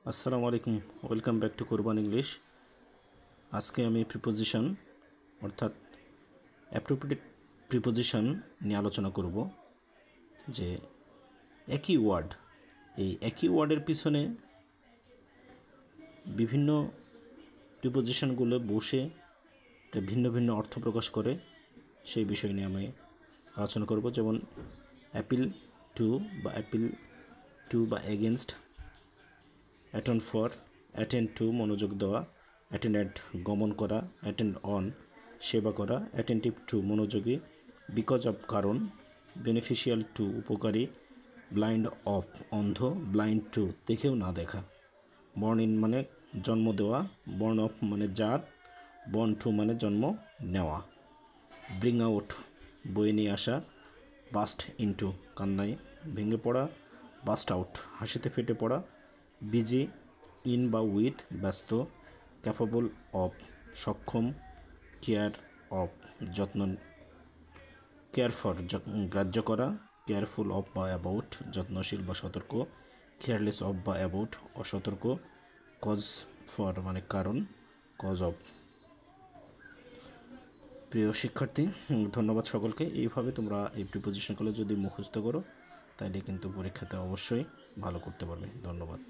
আসসালামু আলাইকুম, welcome back to Korban English. আজকে আমি প্রিপোজিশন অর্থাৎ অ্যাপ্রোপ্রিয়েট প্রিপোজিশন নিয়ে আলোচনা করব। যে একই ওয়ার্ড, এই একই ওয়ার্ডের পিছনে বিভিন্ন প্রিপোজিশনগুলো বসে ভিন্ন ভিন্ন অর্থ প্রকাশ করে, সেই বিষয় নিয়ে আমি আলোচনা করব। যেমন অ্যাপিল টু বা অ্যাপিল টু বা against, attend for, attend two মনোযোগ দেওয়া, অ্যাটেন্ডেন্ট গমন করা, অ্যাটেন্ড অন সেবা করা, অ্যাটেন্টিভ টু মনোযোগী, বিকজ অফ কারণ, বেনিফিশিয়াল টু উপকারী, ব্লাইন্ড অফ অন্ধ, ব্লাইন্ড টু দেখেও না দেখা, বর্ন ইন মানে জন্ম দেওয়া, বর্ন অফ মানে জাত, বর্ন টু মানে জন্ম নেওয়া, ব্রিং আউট বয়ে নিয়ে আসা, বাস্ট ইনটু কান্নায় ভেঙে পড়া, বাস্ট আউট হাসিতে ফেটে পড়া, বিজি ইন বা উইথ ব্যস্ত, ক্যাপাবল অফ সক্ষম, কেয়ার অফ যত্ন, কেয়ার ফর গ্রাহ্য করা, কেয়ারফুল অফ বা অ্যাবাউট যত্নশীল বা সতর্ক, কেয়ারলেস অফ বা অ্যাবাউট অসতর্ক, কজ ফর মানে কারণ, কজ অফ। প্রিয় শিক্ষার্থী, ধন্যবাদ সকলকে। এইভাবে তোমরা এই প্রিপোজিশনগুলো যদি মুখস্থ করো তাহলে কিন্তু পরীক্ষাতে অবশ্যই ভালো করতে পারবে। ধন্যবাদ।